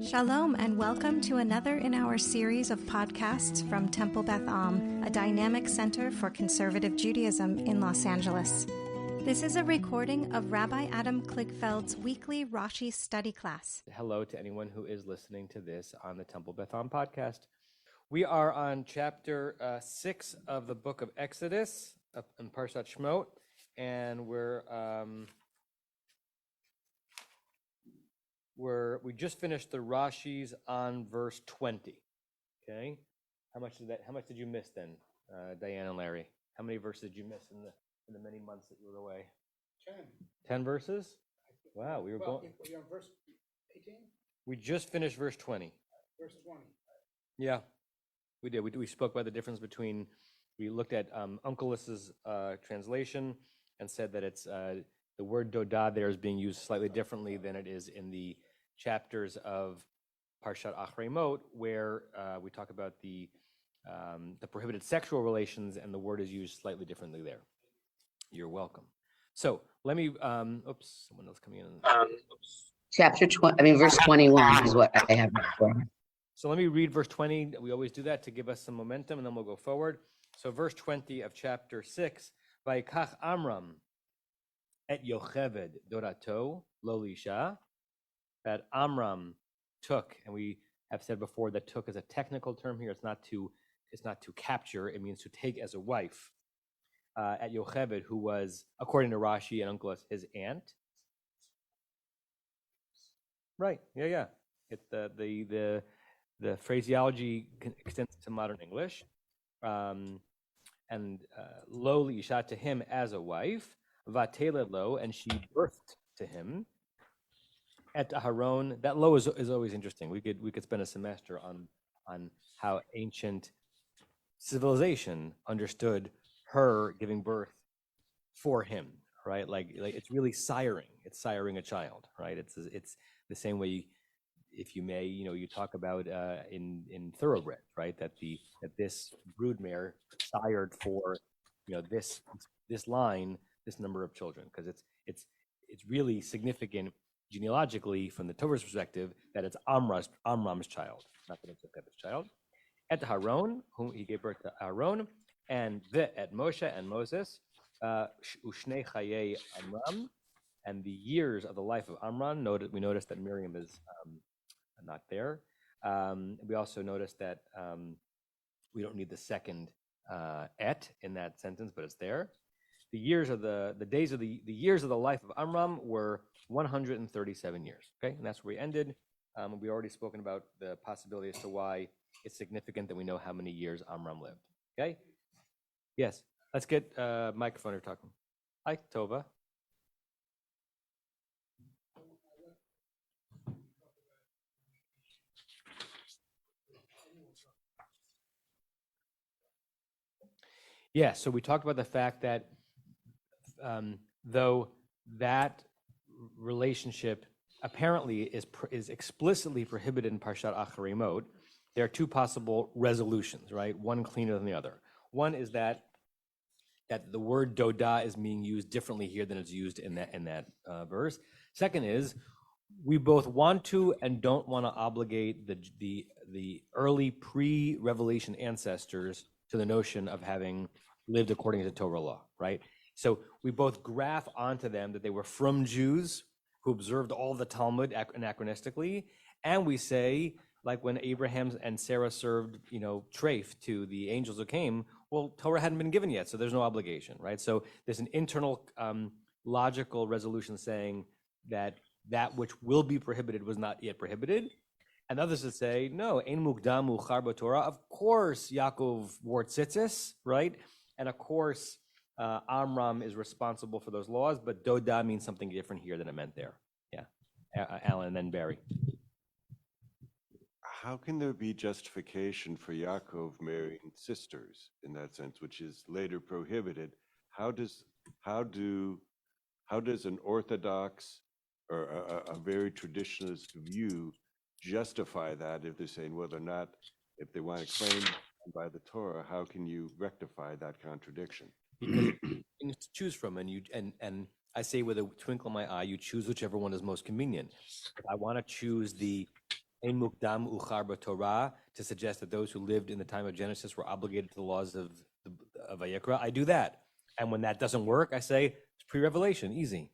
Shalom and welcome to another in our series of podcasts from Temple Beth Am, a dynamic center for conservative Judaism in Los Angeles. This is a recording of Rabbi Adam Kligfeld's weekly Rashi study class. Hello to anyone who is listening to this on the Temple Beth Am podcast. We are on chapter 6 of the book of Exodus in Parshat Shemot, and we just finished the Rashis on verse 20. Okay, how much did you miss then, Diane and Larry? How many verses did you miss in the many months that you were away? 10 verses. Wow, we were going. You're on verse 18. We just finished verse 20. Verse 20. Yeah, we did. We spoke about the difference between. We looked at Unkelis's translation and said that it's the word Dodah there is being used slightly differently than it is in the chapters of Parshat Achremot, where we talk about the prohibited sexual relations, and the word is used slightly differently there. You're welcome. So let me. Someone else coming in. Verse 21 is what I have before. So let me read verse 20. We always do that to give us some momentum, and then we'll go forward. So verse 20 of chapter 6, Vayikach Amram et Yocheved Dorato lo lisha, that Amram took, and we have said before that took is a technical term here. It's not to capture. It means to take as a wife. At Yocheved, who was, according to Rashi and Unkelis, his aunt. Right? Yeah. The phraseology extends to modern English, and lo liisha to him as a wife, vatele lo, and she birthed to him. At Aharon, that lo is always interesting. We could spend a semester on how ancient civilization understood her giving birth for him, right? Like it's really siring. It's siring a child, right? It's the same way, if you may, you talk about in thoroughbred, right? That this broodmare sired for, this line, this number of children, because it's really significant genealogically from the Torah's perspective that it's Amram's child, not that it's Yocheved's child. At Haron, whom he gave birth to Aaron, and at Moshe and Moses, Ushnei Chayei Amram, and the years of the life of Amram. We noticed that Miriam is not there. We also noticed that we don't need the second et in that sentence, but it's there. The years of the years of the life of Amram were 137 years. Okay, and that's where we ended. We already spoken about the possibility as to why it's significant that we know how many years Amram lived. Okay. Yes, let's get microphone here talking. Hi, Tova. Yeah, so we talked about the fact that though that relationship apparently is explicitly prohibited in Parshat Achremot, there are two possible resolutions, right? One cleaner than the other. One is that the word Dodah is being used differently here than it's used in that verse. Second is we both want to and don't want to obligate the early pre-revelation ancestors to the notion of having lived according to Torah law, right? So we both graph onto them that they were from Jews who observed all the Talmud anachronistically, and we say, like when Abraham and Sarah served, treif to the angels who came, well, Torah hadn't been given yet, so there's no obligation, right? So there's an internal logical resolution saying that which will be prohibited was not yet prohibited. And others would say, no, ein mukdam u'char b'Torah. Of course, Yaakov wore tzitzis, right? And of course, Amram is responsible for those laws, but Dodah means something different here than it meant there. Yeah, Alan and then Barry. How can there be justification for Yaakov marrying sisters in that sense, which is later prohibited? How does an Orthodox or a very traditionalist view justify that if they're saying, well, they're not, if they want to claim by the Torah, how can you rectify that contradiction? Because you to choose from, and I say with a twinkle in my eye, you choose whichever one is most convenient. If I want to choose the Ein mukdam uchar b'Torah, to suggest that those who lived in the time of Genesis were obligated to the laws of Vayikra. I do that. And when that doesn't work, I say it's pre-revelation, easy,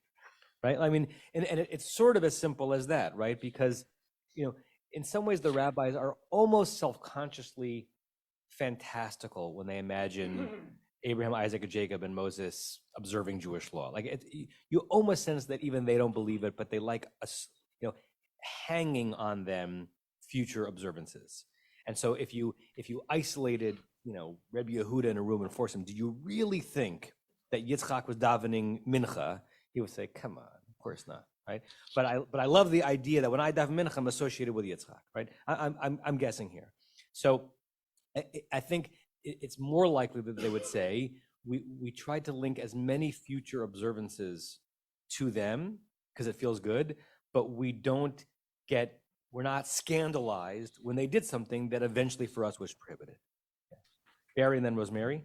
right? I mean, and it's sort of as simple as that, right? Because, in some ways the rabbis are almost self-consciously fantastical when they imagine Abraham, Isaac, and Jacob, and Moses observing Jewish law. Like you almost sense that even they don't believe it, but they like us, hanging on them future observances. And so if you isolated, Rebbe Yehuda in a room and forced him, do you really think that Yitzchak was davening mincha? He would say, come on, of course not, right? But I love the idea that when I daven mincha, I'm associated with Yitzchak, right? I'm guessing here. So I think it's more likely that they would say, we tried to link as many future observances to them because it feels good, but we're not scandalized when they did something that eventually for us was prohibited. Barry and then Rosemary.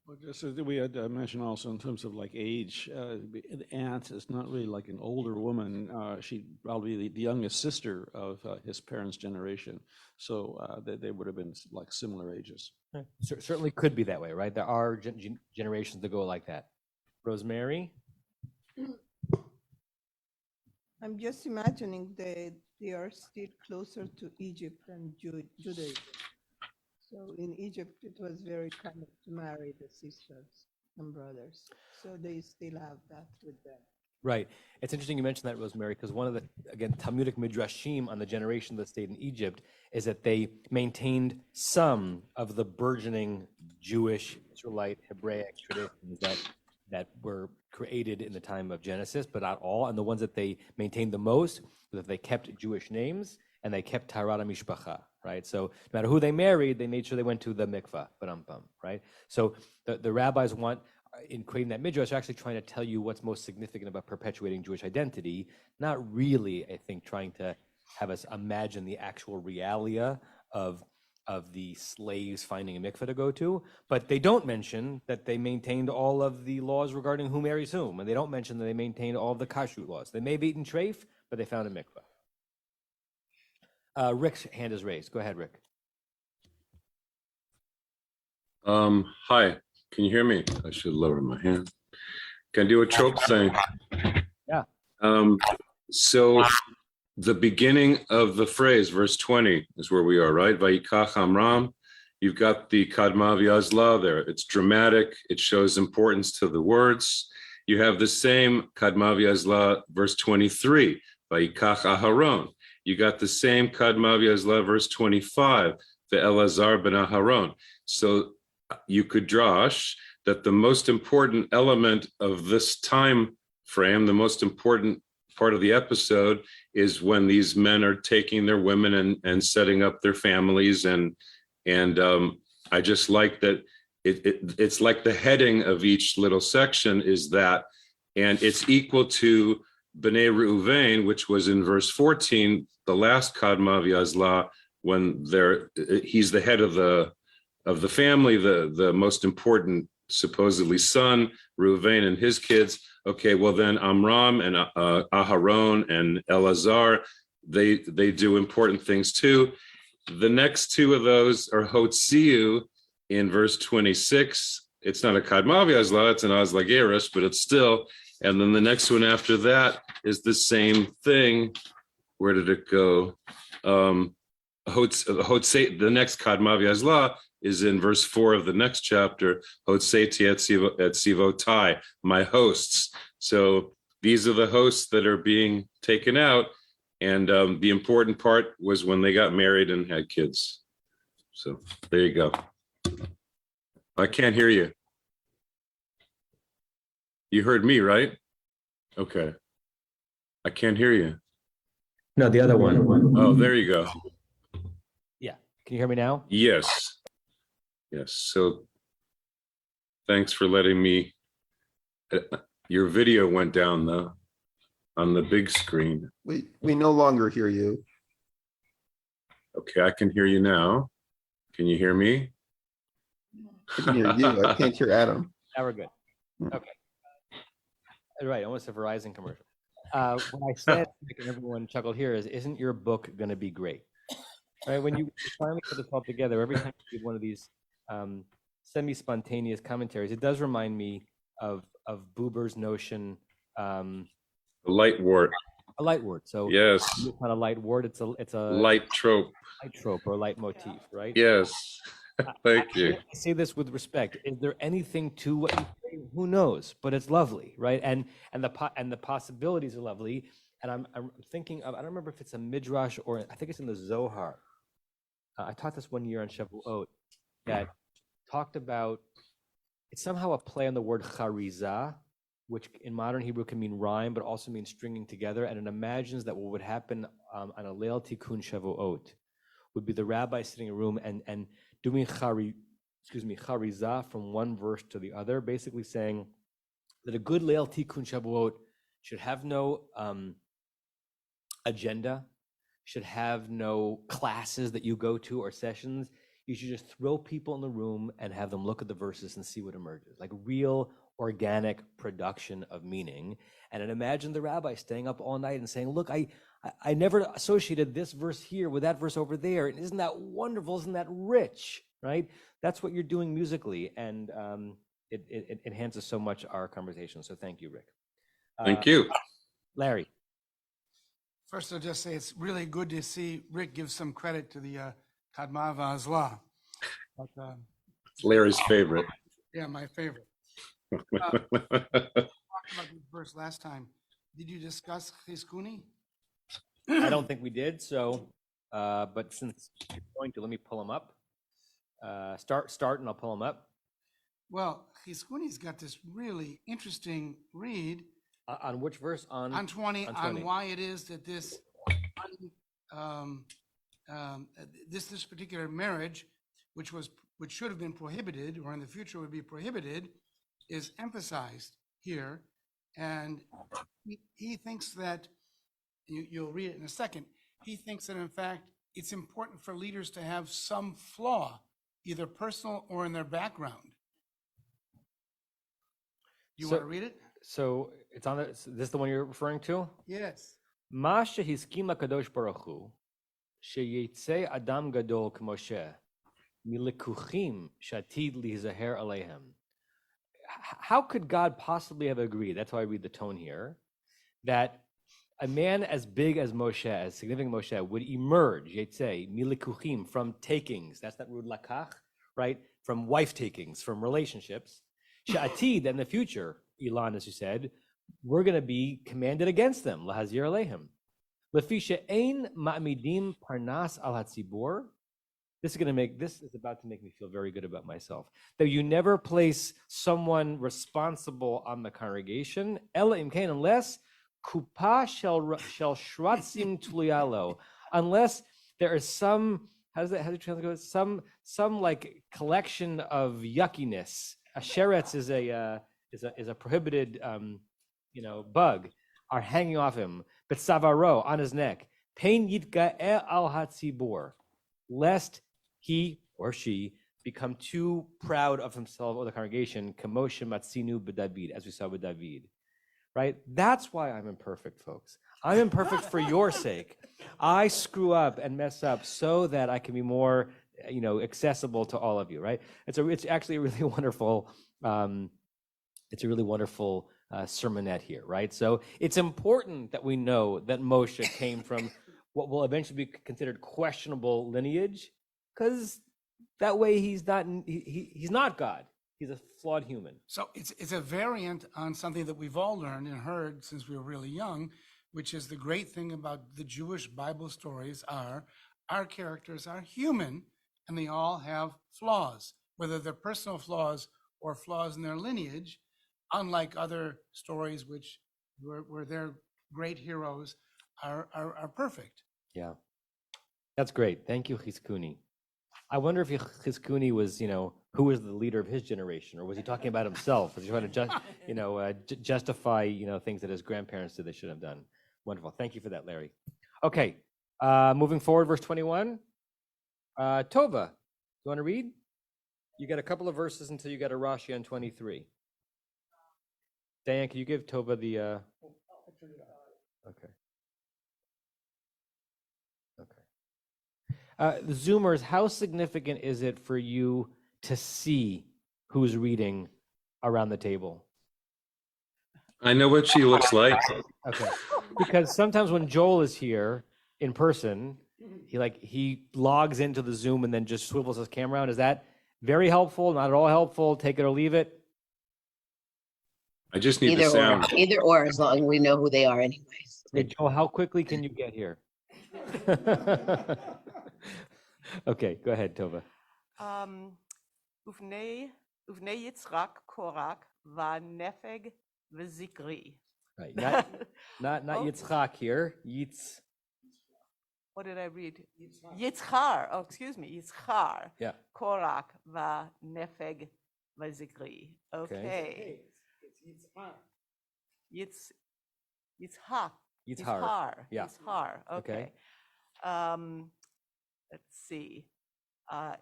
Well, just as we had mentioned also in terms of like age, the aunt is not really like an older woman. She'd probably be the youngest sister of his parents' generation. So they would have been like similar ages. Certainly could be that way, right? There are generations that go like that. Rosemary? I'm just imagining that they are still closer to Egypt than Judaism. So in Egypt, it was very common to marry the sisters and brothers. So they still have that with them. Right. It's interesting you mentioned that, Rosemary, because one of the, again, Talmudic midrashim on the generation that stayed in Egypt is that they maintained some of the burgeoning Jewish, Israelite, Hebraic traditions that were created in the time of Genesis, but not all. And the ones that they maintained the most were that they kept Jewish names and they kept Taharat HaMishpacha, right? So no matter who they married, they made sure they went to the mikvah, right? So the rabbis want, in creating that midrash, actually trying to tell you what's most significant about perpetuating Jewish identity, not really, I think, trying to have us imagine the actual realia of the slaves finding a mikveh to go to, but they don't mention that they maintained all of the laws regarding who marries whom, and they don't mention that they maintained all of the kashrut laws. They may have eaten treif, but they found a mikveh. Rick's hand is raised. Go ahead, Rick. Hi, can you hear me? I should lower my hand. Can I do a trope thing? Yeah. So the beginning of the phrase, verse 20, is where we are, right? Vayikach Amram. You've got the Kadma V'Yazla there. It's dramatic. It shows importance to the words. You have the same Kadma V'Yazla, verse 23, Vayikach Aharon. You got the same Kadma V'Yazla, verse 25, Ve'elazar ben Aharon. So you could drash that the most important element of this time frame, the most important part of the episode, is when these men are taking their women and setting up their families. And I just like that it's like the heading of each little section is that, and it's equal to Bnei Reuven, which was in verse 14, the last Kadma V'Yazla, when he's the head of the family, the most important supposedly son, Reuven and his kids. Okay, well then Amram and Aharon and Elazar, they do important things too. The next two of those are Hotziu in verse 26. It's not a Kadma V'Yazla, it's an Azlageris, but it's still. And then the next one after that is the same thing. Where did it go? The next Kadma V'Yazla is in verse 4 of the next chapter, Hotseti et Sivotai, my hosts. So these are the hosts that are being taken out. And the important part was when they got married and had kids. So there you go. I can't hear you. You heard me, right? Okay. I can't hear you. No, the other one. Oh, there you go. Yeah. Can you hear me now? Yes. Yes. So thanks for letting me. Your video went down though on the big screen. We no longer hear you. Okay, I can hear you now. Can you hear me? I can hear you. I can't hear Adam. Now we're good. Okay. Right, almost a Verizon commercial. What I said, and everyone chuckled here, isn't your book going to be great? Right? When you finally put this all together, every time you read one of these semi-spontaneous commentaries, it does remind me of Buber's notion, The light wart. a light word. So Yes. it's not a light word; it's a Light trope. light trope or a light motif, right? Yes. Thank you. I say this with respect. Is there anything to what you say? Who knows? But it's lovely, right? And the possibilities are lovely. And I'm thinking of, I don't remember if it's a midrash or I think it's in the Zohar. I taught this one year on Shavuot that talked about, it's somehow a play on the word charizah, which in modern Hebrew can mean rhyme, but also means stringing together. And it imagines that what would happen on a Leil Tikkun Shavuot would be the rabbi sitting in a room and doing charizah from one verse to the other, basically saying that a good Leil Tikkun Shavuot should have no agenda, should have no classes that you go to or sessions. You should just throw people in the room and have them look at the verses and see what emerges, like real organic production of meaning. And then imagine the rabbi staying up all night and saying, look, I never associated this verse here with that verse over there. And isn't that wonderful? Isn't that rich, right? That's what you're doing musically. And it enhances so much our conversation. So thank you, Rick. Thank you. Larry. First, I'll just say it's really good to see Rick give some credit to the Kadma Vazla. But, It's Larry's favorite. yeah, my favorite. Talked about this verse last time. Did you discuss Chizkuni? I don't think we did. So, but since you're going to, let me pull them up. Start, and I'll pull them up. Well, Chizkuni's got this really interesting read On which verse? on 20, on on 20. why it is that this this particular marriage, which should have been prohibited or in the future would be prohibited, is emphasized here. And he thinks that, you'll read it in a second, he thinks that in fact it's important for leaders to have some flaw, either personal or in their background. You want to read it? So it's on. Is this the one you're referring to? Yes. Ma shehiskim lakadosh baruch hu sheyitzei adam gadol k'Moshe milikuchim shatid lizaher alehem. How could God possibly have agreed? That's how I read the tone here. That a man as big as Moshe, as significant Moshe, would emerge, yitzei milikuchim, from takings. That's that word lakach, right? From wife takings, from relationships. Shatid, in the future, Elon, as you said, we're going to be commanded against them. Lahazir aleihim. Lefi she'ein ma'amidim parnas al hatzibur. This is about to make me feel very good about myself. That you never place someone responsible on the congregation, ela imkain, unless kupa shel shratzim tuliyalo, unless there is some, how do you translate it? Some like collection of yuckiness. A sheretz is a prohibited bug, are hanging off him, but savaro, on his neck, pein yitga al hatzibur, lest he or she become too proud of himself or the congregation, kamoshe matzinu b'David, as we saw with David, right? That's why I'm imperfect, folks. I'm imperfect for your sake. I screw up and mess up so that I can be more, accessible to all of you, right? It's actually a really wonderful, sermonette here, right? So it's important that we know that Moshe came from what will eventually be considered questionable lineage, because that way he's not God. He's a flawed human. So it's a variant on something that we've all learned and heard since we were really young, which is the great thing about the Jewish Bible stories are our characters are human and they all have flaws, whether they're personal flaws or flaws in their lineage, unlike other stories where their great heroes are perfect. Yeah, that's great. Thank you, Chizkuni. I wonder if Chizkuni was, who was the leader of his generation, or was he talking about himself? Was he trying to justify, things that his grandparents did they should have done? Wonderful. Thank you for that, Larry. Okay, moving forward, verse 21. Tova, you want to read? You got a couple of verses until you got a Rashi on 23. Diane, can you give Tova the? Okay. The Zoomers, how significant is it for you to see who's reading around the table? I know what she looks like. Okay. Because sometimes when Joel is here in person, he logs into the Zoom and then just swivels his camera around. Is that very helpful? Not at all helpful? Take it or leave it? I just need the Either or, sound. either or, as long as we know who they are anyways. Okay, Joel, how quickly can you get here? Okay, go ahead, Tova. Uvnei Yitzchak Korak va'nefeg v'zikri. Right, not Yitzchak here. What did I read? Yitzchar. Oh, excuse me. Yitzchar. Yeah. Korak va'nefeg v'zikri. Okay. Yitzhar. Yeah. Yitzhar. Okay. Let's see.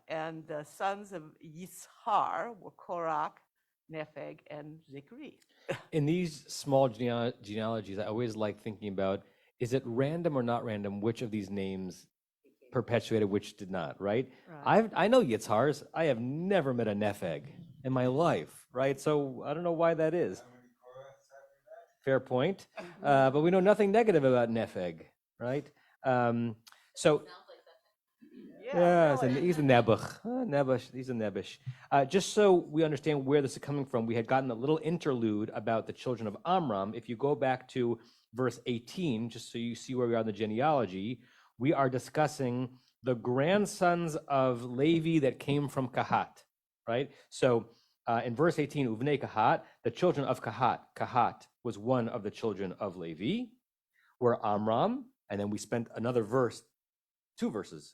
And the sons of Yitzhar were Korak, Nefeg, and Zikri. In these small genealogies, I always like thinking about, is it random or not random which of these names perpetuated, which did not, right? I know Yitzhars. I have never met a Nefeg in my life, right? So I don't know why that is. Fair point. But we know nothing negative about Nefeg, right? He's a Nebuch. He's a Nebuch. Just so we understand where this is coming from, we had gotten a little interlude about the children of Amram. If you go back to verse 18, just so you see where we are in the genealogy, we are discussing the grandsons of Levi that came from Kahat, right? So in verse 18, Uvnei Kahat, the children of Kahat was one of the children of Levi, were Amram, and then we spent another verse,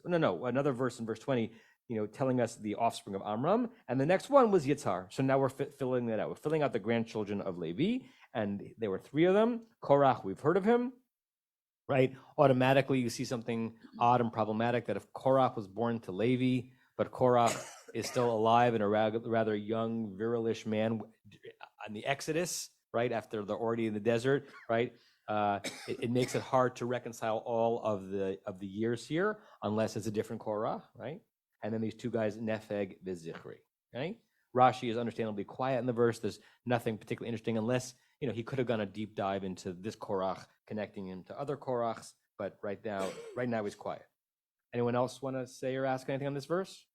another verse in verse 20, telling us the offspring of Amram, and the next one was Yitzhar. So now we're filling that out. We're filling out the grandchildren of Levi, and there were three of them. Korach, we've heard of him, right? Automatically, you see something odd and problematic that if Korach was born to Levi, but Korach is still alive and a rather young, virilish man on the Exodus, right, after they're already in the desert, right? It makes it hard to reconcile all of the years here, unless it's a different Korah, right? And then these two guys, Nefeg, V'Zichri, right? Rashi is understandably quiet in the verse. There's nothing particularly interesting, unless he could have gone a deep dive into this Korach, connecting him to other Korachs. But right now he's quiet. Anyone else want to say or ask anything on this verse?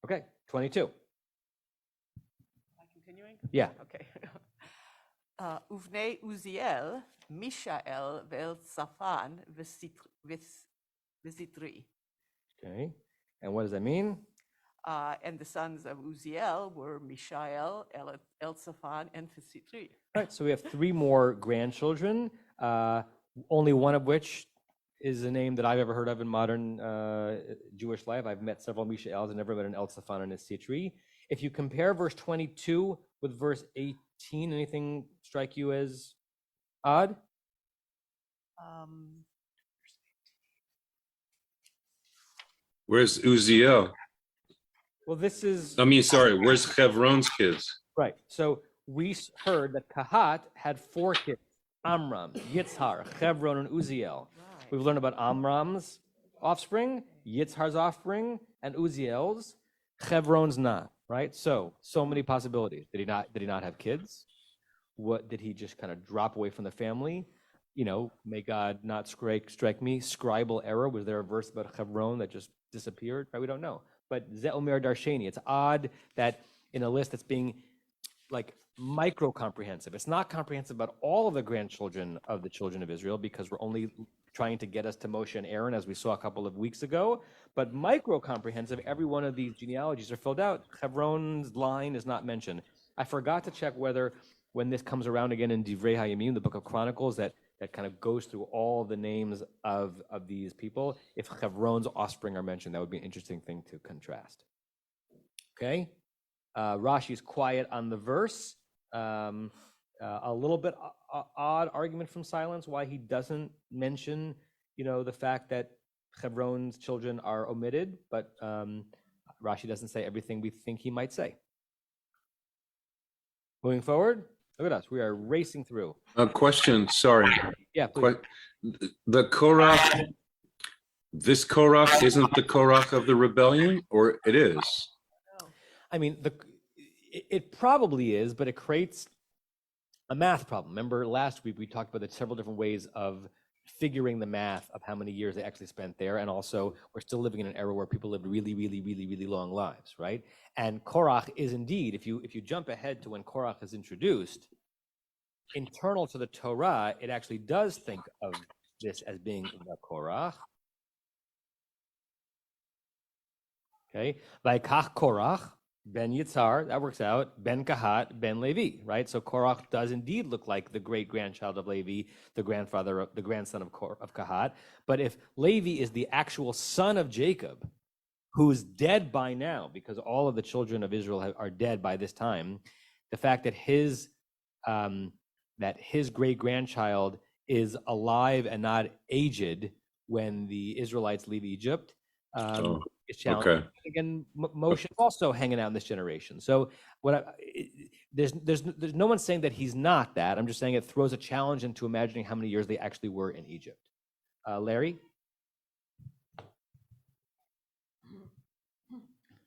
Okay, 22. Am I continuing? Yeah. Okay. Uvnei Uziel, Mishael, Ve'el-Safan, V'Zitri. Okay, and what does that mean? And the sons of Uziel were Mishael, El-Safan, and V'Zitri. All right, so we have three more grandchildren, only one of which is a name that I've ever heard of in modern Jewish life. I've met several Mishaels and never met an El-Safan and a Sitri. If you compare verse 22 with verse 18, anything strike you as odd? Where's Uziel? Well, this is... where's Chevron's kids? Right, so we heard that Kahat had four kids, Amram, Yitzhar, Chevron, and Uziel. Right. We've learned about Amram's offspring, Yitzhar's offspring, and Uziel's. Chevron's not, right? So many possibilities. Did he not have kids? What did he just kind of drop away from the family? May God not strike me. Scribal error. Was there a verse about Chevron that just disappeared? Right? We don't know. But Ze Omer Darsheni. It's odd that in a list that's being like micro-comprehensive, it's not comprehensive about all of the grandchildren of the children of Israel, because we're only trying to get us to Moshe and Aaron, as we saw a couple of weeks ago. But micro-comprehensive, every one of these genealogies are filled out. Chevron's line is not mentioned. I forgot to check whether, when this comes around again in Divrei Hayamim, the book of Chronicles, that kind of goes through all the names of these people, if Chevron's offspring are mentioned. That would be an interesting thing to contrast. Okay? Rashi's quiet on the verse. A little bit odd argument from silence why he doesn't mention, the fact that Chevron's children are omitted, but Rashi doesn't say everything we think he might say. Moving forward, Look at us. We are racing through. A question, sorry. Yeah, please. The Korach, this Korach isn't the Korach of the rebellion, or it is? I mean, it probably is, but it creates a math problem. Remember last week we talked about the several different ways of figuring the math of how many years they actually spent there, and also we're still living in an era where people lived really, really, really, really long lives, right? And Korach is indeed, if you jump ahead to when Korach is introduced, internal to the Torah, it actually does think of this as being the Korach. Okay, Vaikach Korach, Ben Yitzhar, that works out, Ben Kahat, Ben Levi, right? So Korach does indeed look like the great-grandchild of Levi, the grandson of Kahat. But if Levi is the actual son of Jacob, who's dead by now, because all of the children of Israel are dead by this time, the fact that his great-grandchild is alive and not aged when the Israelites leave Egypt, is challenging. Okay. Again, Moshe also hanging out in this generation. So there's no one saying that he's not that. I'm just saying it throws a challenge into imagining how many years they actually were in Egypt. Larry?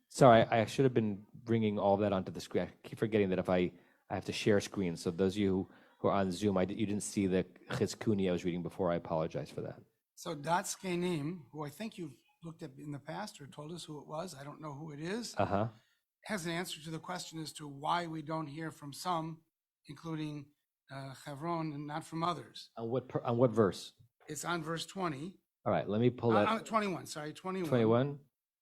Sorry, I should have been bringing all that onto the screen. I keep forgetting that if I have to share screen. So those of you who are on Zoom, you didn't see the Chizkuni I was reading before. I apologize for that. So Das Kenim, who I think you've looked at in the past or told us who it was, I don't know who it is, has an answer to the question as to why we don't hear from some, including Hebron, and not from others. On what verse? It's on verse 20. All right, let me pull that. 21, sorry, 21. 21.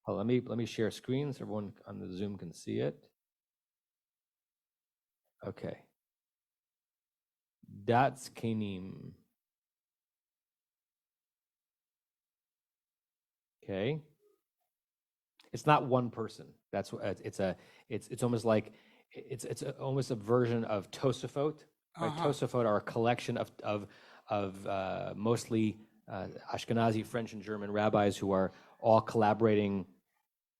Oh, let me share screen so everyone on the Zoom can see it. Okay. Das Kenim. Okay. It's not one person. That's what it's almost like it's almost a version of Tosafot. Right? Tosafot are a collection of mostly Ashkenazi, French, and German rabbis who are all collaborating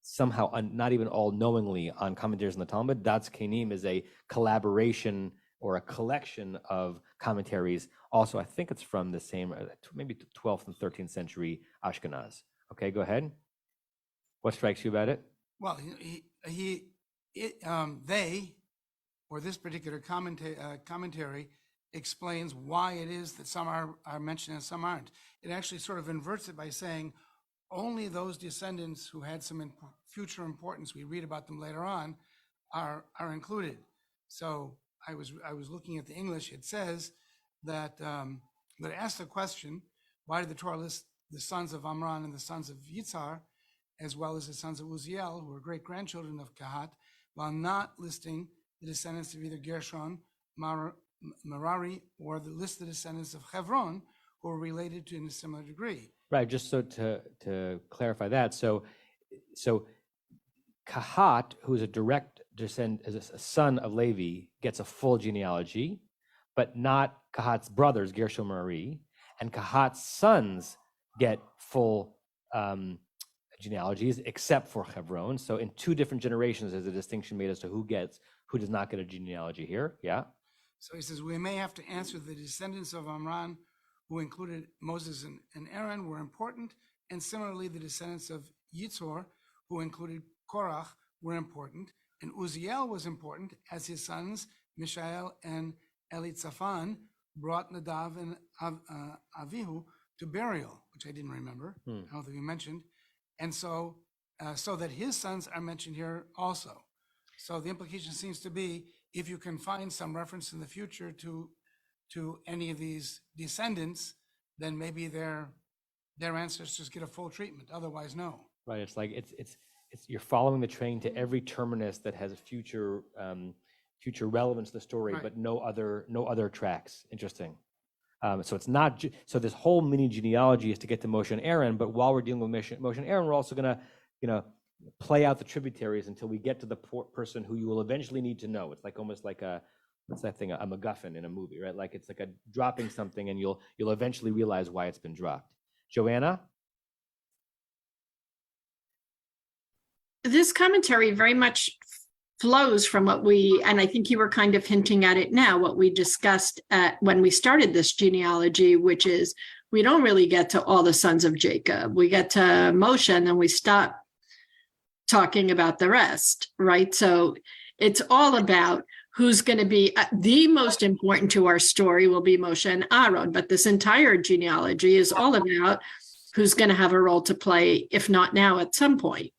somehow, not even all knowingly, on commentaries on the Talmud. Das Kenim is a collaboration or a collection of commentaries. Also, I think it's from the same, maybe 12th and 13th century Ashkenaz. Okay, go ahead. What strikes you about it? Well, they, or this particular commentary, explains why it is that some are mentioned and some aren't. It actually sort of inverts it by saying only those descendants who had some future importance, we read about them later on, are included. So I was looking at the English. It says that it asks the question, why did the Torah list the sons of Amram and the sons of Yitzhar, as well as the sons of Uziel, who were great-grandchildren of Kahat, while not listing the descendants of either Gershon, Merari, or list the descendants of Hebron, who were related to in a similar degree. Right, just so to clarify that. So Kahat, who is a direct descendant, as a son of Levi, gets a full genealogy, but not Kahat's brothers, Gershon, Merari, and Kahat's sons get full genealogies, except for Hebron. So in two different generations, there's a distinction made as to who does not get a genealogy here. Yeah. So he says, we may have to answer the descendants of Amram, who included Moses and Aaron, were important, and similarly the descendants of Yitzhor, who included Korach, were important, and Uziel was important, as his sons Mishael and Elitzaphan brought Nadav and Avihu to burial, which I didn't remember. I don't think you mentioned, and so that his sons are mentioned here also. So the implication seems to be, if you can find some reference in the future to any of these descendants, then maybe their ancestors get a full treatment. Otherwise, no. Right. It's like it's you're following the train to every terminus that has a future relevance to the story, right, but no other tracks. Interesting. So it's not so this whole mini genealogy is to get to Moshe and Aaron, but while we're dealing with Moshe and Aaron, we're also going to play out the tributaries until we get to the person who you will eventually need to know. It's like almost like what's that thing, a MacGuffin in a movie, right? Like it's like a dropping something, and you'll eventually realize why it's been dropped. Joanna? This commentary very much flows from what and I think you were kind of hinting at it now, what we discussed when we started this genealogy, which is we don't really get to all the sons of Jacob. We get to Moshe and then we stop talking about the rest, right? So it's all about who's going to be the most important to our story will be Moshe and Aaron, but this entire genealogy is all about who's going to have a role to play, if not now, at some point.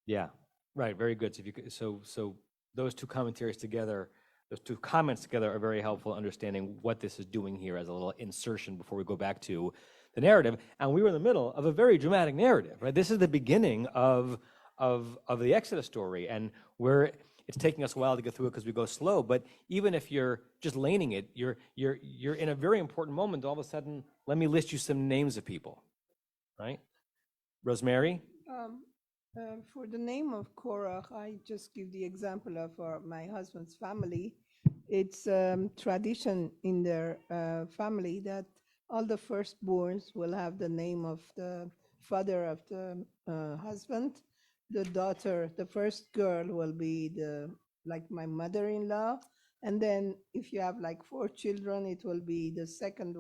Yeah, right. Very good. So if you could, so those two commentaries together, those two comments together are very helpful understanding what this is doing here as a little insertion before we go back to the narrative. And we were in the middle of a very dramatic narrative, right? This is the beginning of the Exodus story, and it's taking us a while to get through it because we go slow. But even if you're just laning it, you're in a very important moment. All of a sudden, let me list you some names of people, right? Rosemary. For the name of Korach, I just give the example of my husband's family. It's tradition in their family that all the firstborns will have the name of the father of the husband. The daughter, the first girl will be like my mother-in-law. And then if you have like 4 children, it will be the second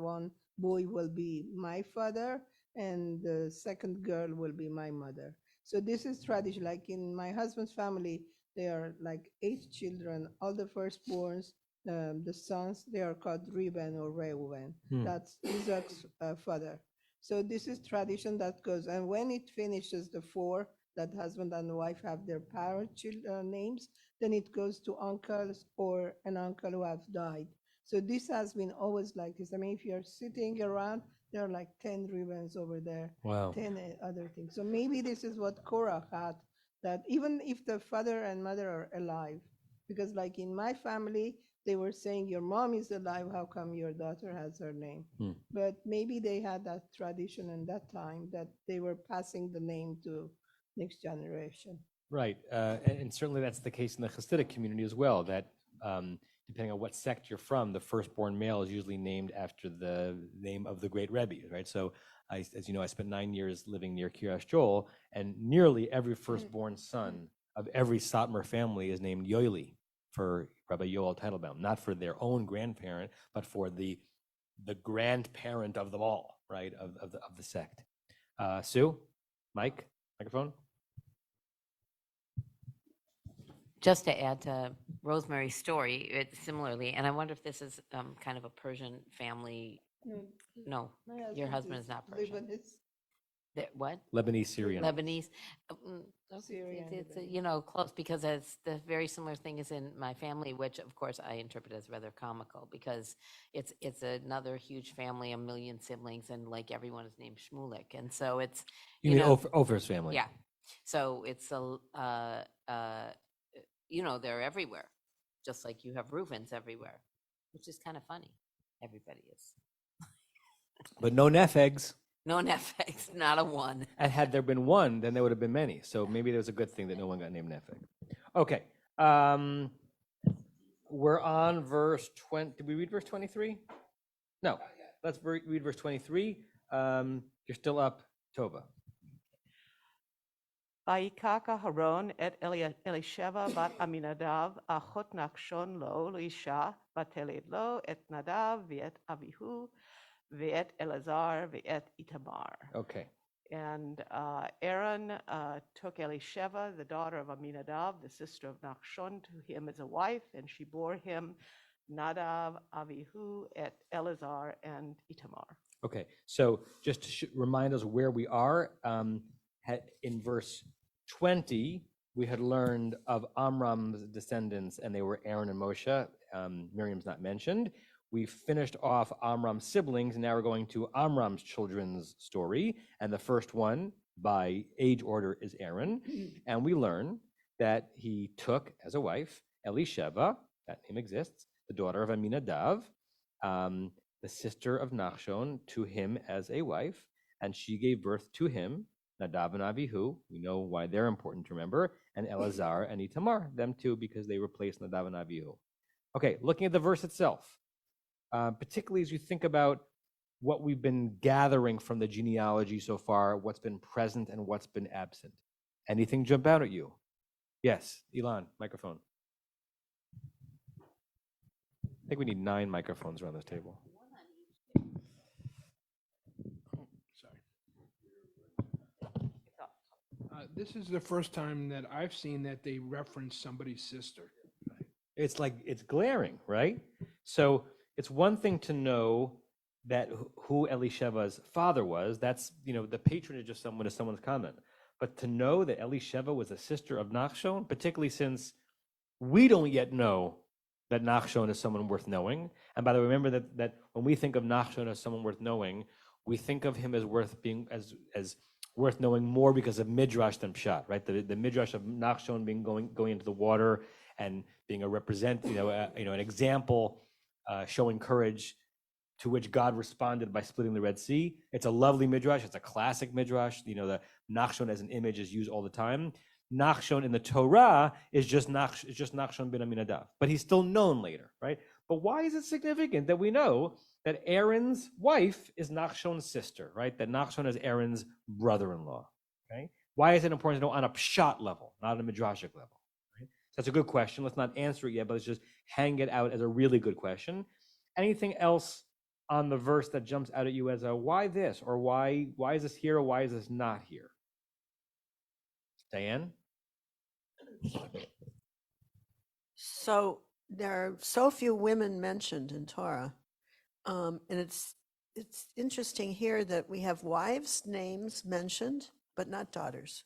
boy will be my father, and the second girl will be my mother. So this is tradition. Like in my husband's family, there are like 8 children. All the firstborns, the sons, they are called Reuben or Reuven. That's Isaac's father. So this is tradition that goes. And when it finishes the 4, that husband and wife have their parent names, then it goes to uncles or an uncle who have died. So this has been always like this. I mean, if you're sitting around, there are like 10 ribbons over there, Wow. 10 other things. So maybe this is what Korah had, that even if the father and mother are alive, because like in my family, they were saying, your mom is alive, how come your daughter has her name? But maybe they had that tradition in that time that they were passing the name to next generation. Right, and certainly that's the case in the Hasidic community as well, that depending on what sect you're from, the firstborn male is usually named after the name of the great Rebbe, right? So, as you know, I spent 9 years living near Kiryas Joel, and nearly every firstborn son of every Satmar family is named Yoeli for Rabbi Yoel Teitelbaum, not for their own grandparent, but for the grandparent of them all, right, of the sect. Sue, Mike, microphone. Just to add to Rosemary's story, similarly, and I wonder if this is kind of a Persian family. No, your husband is not Persian. What? Lebanese, Syrian. Lebanese. Syrian. It's close, because it's the very similar thing is in my family, which of course I interpret as rather comical, because it's another huge family, 1 million siblings, and like everyone is named Shmulik, and so it's You mean Ofer's family? Yeah, so it's they're everywhere, just like you have Reubens everywhere, which is kind of funny. Everybody is. But no Nefegs. No Nefegs, not a one. And had there been one, then there would have been many. So maybe there was a good thing that no one got named Nefeg. Okay. We're on verse 20. Did we read verse 23? No. Let's read verse 23. You're still up, Tova. Vayikach Aharon et Elisheva bat Aminadav achot Nachshon lo Isha vateled lo et Nadav v'et Avihu v'et Elazar v'et Itamar. Okay. And Aaron took Elisheva, the daughter of Aminadav, the sister of Nachshon, to him as a wife, and she bore him Nadav, Avihu, et Elazar, and Itamar. Okay. So just to remind us where we are, in verse 20, we had learned of Amram's descendants, and they were Aaron and Moshe. Miriam's not mentioned. We finished off Amram's siblings, and now we're going to Amram's children's story. And the first one, by age order, is Aaron. And we learn that he took as a wife Elisheva, that name exists, the daughter of Aminadav, the sister of Nachshon, to him as a wife, and she gave birth to him, Nadav and Avihu. We know why they're important to remember, and Elazar and Itamar, them too, because they replaced Nadav and Avihu. Okay, looking at the verse itself, particularly as you think about what we've been gathering from the genealogy so far, what's been present and what's been absent. Anything jump out at you? Yes, Elon, microphone. I think we need 9 microphones around this table. This is the first time that I've seen that they reference somebody's sister. It's like, it's glaring, right? So it's one thing to know that who Elisheva's father was. That's, the patronage of someone is someone's comment. But to know that Elisheva was a sister of Nachshon, particularly since we don't yet know that Nachshon is someone worth knowing. And by the way, remember that when we think of Nachshon as someone worth knowing, we think of him as as worth knowing more because of Midrash than Pshat, right? The Midrash of Nachshon being going into the water and being an example showing courage, to which God responded by splitting the Red Sea. It's a lovely Midrash. It's a classic Midrash. The Nachshon as an image is used all the time. Nachshon in the Torah is just Nachshon ben Aminadav, but he's still known later, right? But why is it significant that we know that Aaron's wife is Nachshon's sister, right? That Nachshon is Aaron's brother-in-law, okay? Why is it important to know on a pshat level, not on a midrashic level? Right? So that's a good question. Let's not answer it yet, but let's just hang it out as a really good question. Anything else on the verse that jumps out at you as a why this, or why is this here, or why is this not here? Diane? So there are so few women mentioned in Torah, and it's interesting here that we have wives' names mentioned, but not daughters.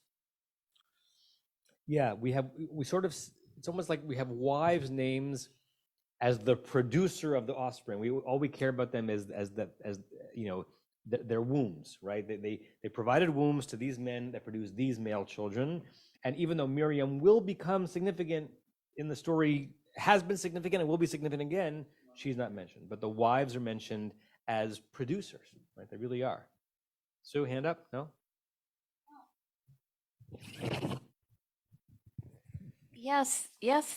Yeah, it's almost like we have wives' names as the producer of the offspring. All we care about them as their wombs, right? They provided wombs to these men that produced these male children. And even though Miriam will become significant in the story, has been significant and will be significant again, she's not mentioned. But the wives are mentioned as producers, right? They really are. Sue, hand up? No? Yes,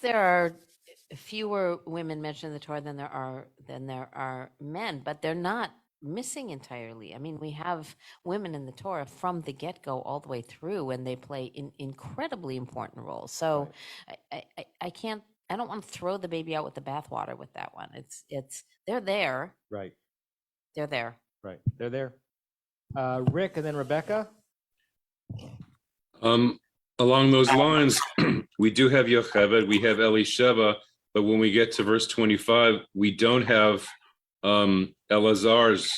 there are fewer women mentioned in the Torah than there are men, but they're not missing entirely. I mean, we have women in the Torah from the get-go all the way through, and they play incredibly important roles. So right. I don't want to throw the baby out with the bathwater with that one. They're there. Right. They're there. Right. They're there. Rick and then Rebecca. Along those lines, we do have Yocheved, we have Elisheva, but when we get to verse 25, we don't have Elazar's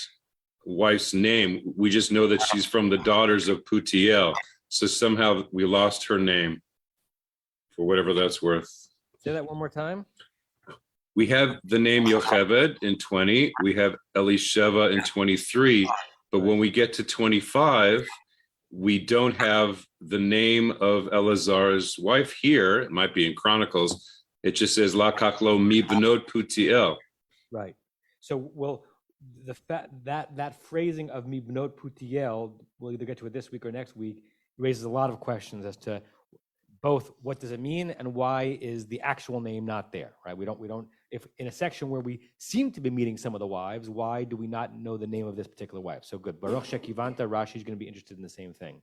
wife's name. We just know that she's from the daughters of Putiel. So somehow we lost her name, for whatever that's worth. Say that one more time. We have the name Yocheved in 20. We have Elisheva in 23. But when we get to 25, we don't have the name of Elazar's wife here. It might be in Chronicles. It just says La Kaklo mi benot Putiel. Right. So, well, that phrasing of mi benot Putiel, we'll either get to it this week or next week, raises a lot of questions as to both what does it mean and why is the actual name not there, right? We don't, if in a section where we seem to be meeting some of the wives, why do we not know the name of this particular wife? So good. Baruch Shekivanta, Rashi's going to be interested in the same thing.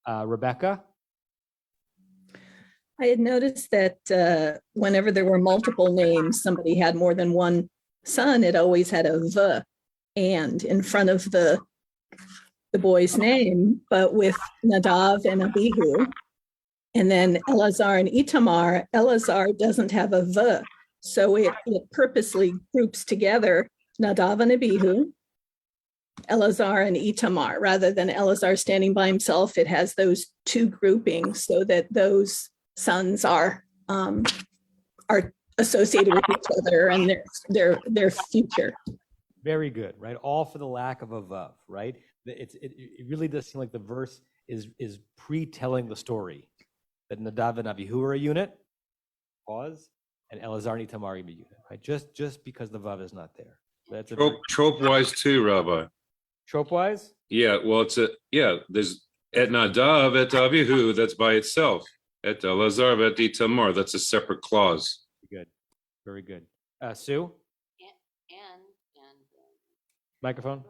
Rebecca? I had noticed that whenever there were multiple names, somebody had more than one son, it always had a the and in front of the boy's name, but with Nadav and Abihu, and then Elazar and Itamar, Elazar doesn't have a the. So it purposely groups together Nadav and Abihu, Elazar and Itamar, rather than Elazar standing by himself. It has those two groupings so that those sons are associated with each other and their future. Very good, right? All for the lack of a vav, right? It really does seem like the verse is pre-telling the story that Nadav and Abihu are a unit. Pause. And Elazar and Itamar are a unit, right? Just because the vav is not there. That's trope-wise too, Rabbi. Trope-wise? Yeah, well, there's et Nadav, et Avihu, that's by itself. Et Elazar, et Itamar, that's a separate clause. Good, very good. Sue? And microphone?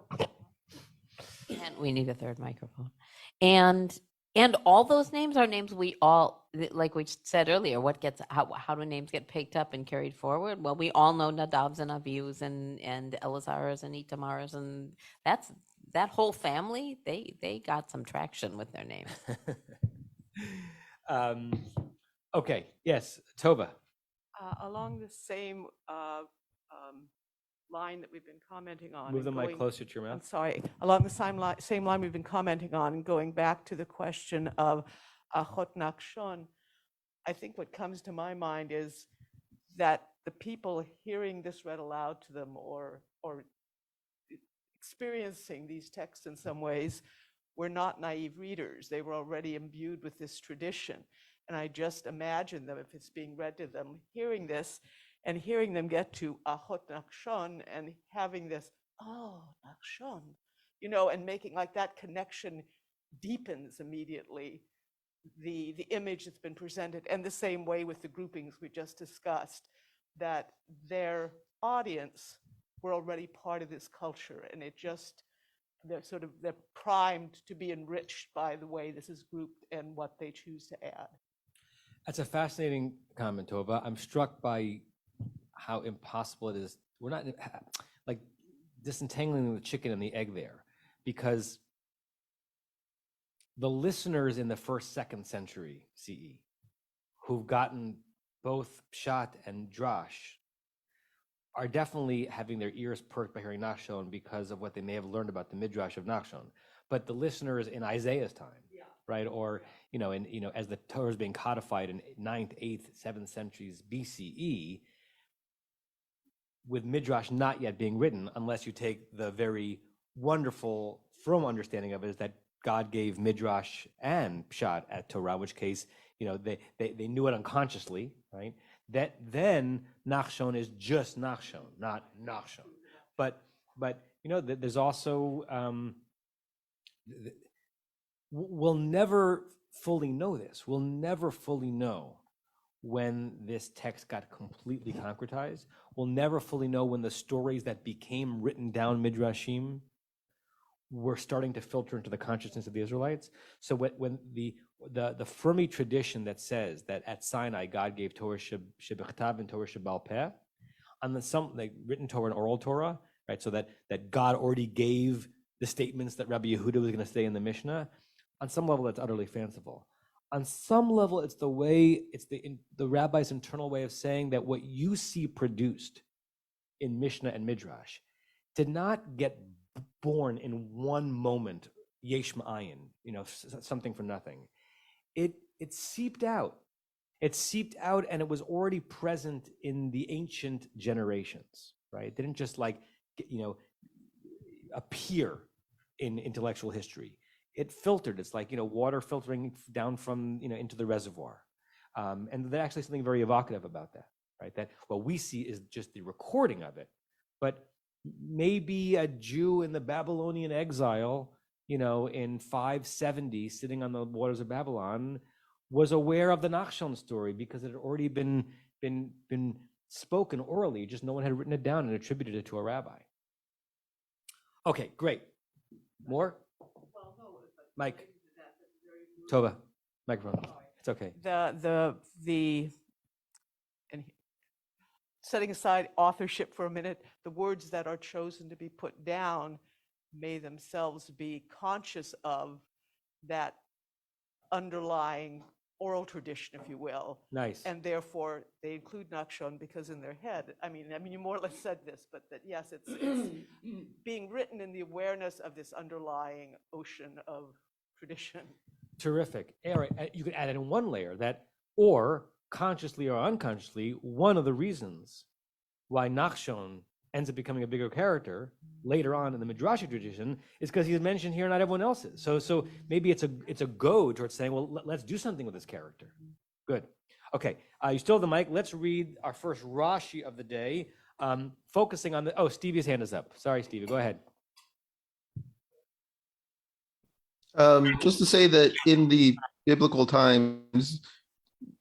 And we need a third microphone. And And all those names are names we all, like we said earlier, how do names get picked up and carried forward? Well, we all know Nadavs and Avius and Elazars and Itamars, and that whole family, they got some traction with their names. Okay, yes, Tova. Along the same line that we've been commenting on. Move the mic closer to your mouth. I'm sorry. Along the same line we've been commenting on, and going back to the question of Achot Nachshon, I think what comes to my mind is that the people hearing this read aloud to them or experiencing these texts in some ways were not naive readers. They were already imbued with this tradition. And I just imagine them, if it's being read to them, hearing this and hearing them get to Achot Nachshon and having this, oh, Nachshon, and making like that connection deepens immediately the image that's been presented. And the same way with the groupings we just discussed, that their audience were already part of this culture, and they're primed to be enriched by the way this is grouped and what they choose to add. That's a fascinating comment, Tova. I'm struck by how impossible it is. We're not like disentangling the chicken and the egg there, because the listeners in the 1st, 2nd century CE who've gotten both Pshat and Drash are definitely having their ears perked by hearing Nachshon because of what they may have learned about the Midrash of Nachshon. But the listeners in Isaiah's time, right, or as the Torah is being codified in 9th, 8th, 7th centuries BCE, with Midrash not yet being written, unless you take the very wonderful, firm understanding of it, is that God gave Midrash and Pshat at Torah, in which case, they knew it unconsciously, right? That then Nachshon is just Nachshon, not Nachshon. But there's also we'll never fully know this. We'll never fully know when this text got completely concretized. We'll never fully know when the stories that became written down Midrashim were starting to filter into the consciousness of the Israelites. So when the Fermi tradition that says that at Sinai God gave Torah Shebechtav and Torah Shebal Peh, on the written Torah and oral Torah, right? So that God already gave the statements that Rabbi Yehuda was going to say in the Mishnah. On some level, that's utterly fanciful. On some level, it's the rabbi's internal way of saying that what you see produced in Mishnah and Midrash did not get born in one moment, yesh ma'ayin, something for nothing. It seeped out. It seeped out, and it was already present in the ancient generations, right? It didn't just appear in intellectual history. It filtered. It's like water filtering down from into the reservoir, and there's actually something very evocative about that, right? That what we see is just the recording of it, but maybe a Jew in the Babylonian exile, in 570, sitting on the waters of Babylon, was aware of the Nachshon story because it had already been spoken orally. Just no one had written it down and attributed it to a rabbi. Okay, great. More? Mike. Tova, microphone. It's okay. And setting aside authorship for a minute, the words that are chosen to be put down may themselves be conscious of that underlying oral tradition, if you will. Nice. And therefore, they include Nachshon because in their head, I mean, you more or less said this, but that yes, it's being written in the awareness of this underlying ocean of tradition. Terrific. Eric, you could add in one layer that, or consciously or unconsciously, one of the reasons why Nachshon ends up becoming a bigger character later on in the Midrashic tradition is because he's mentioned here, not everyone else is. So maybe it's a go towards saying, well, let's do something with this character. Good. Okay, you still have the mic. Let's read our first Rashi of the day, focusing on Stevie's hand is up. Sorry, Stevie, go ahead. Just to say that in the biblical times,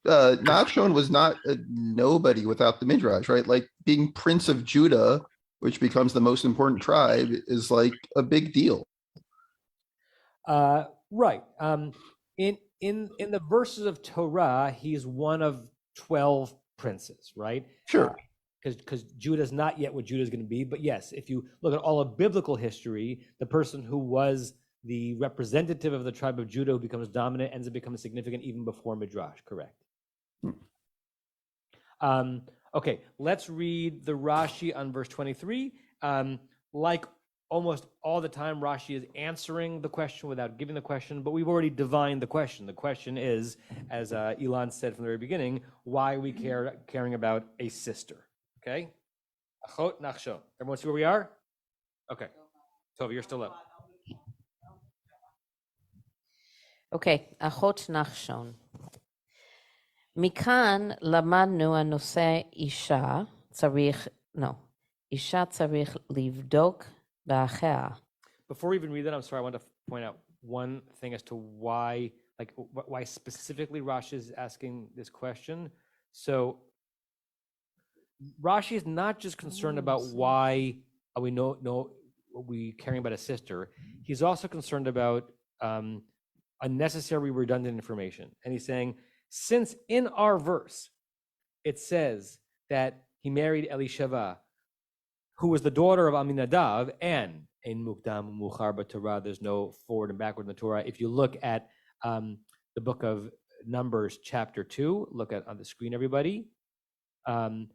Nachshon was not a nobody without the Midrash, right? Like being Prince of Judah, which becomes the most important tribe, is like a big deal. Right. in the verses of Torah, he's one of 12 princes, right? Sure. Because Judah is not yet what Judah is going to be. But yes, if you look at all of biblical history, the person who was the representative of the tribe of Judah who becomes dominant ends up becoming significant even before Midrash, correct? Okay, let's read the Rashi on verse 23. Like almost all the time, Rashi is answering the question without giving the question, but we've already divined the question. The question is, as Elon said from the very beginning, why are we caring about a sister? Okay? Achot Nachshon. Everyone see where we are? Okay. Tova, you're still up. Okay, Achot Nachshon. מכאן למדנו הנושא אישה צריך לבדוק באחיה. Before we even read that, I'm sorry, I want to point out one thing as to why specifically Rashi is asking this question. So Rashi is not just concerned about why are we caring about a sister. He's also concerned about unnecessary redundant information. And he's saying, since in our verse it says that he married Elisheva, who was the daughter of Aminadav, and in Mukdam Muchar Torah, there's no forward and backward in the Torah. If you look at the book of Numbers, chapter 2, look at on the screen, everybody. The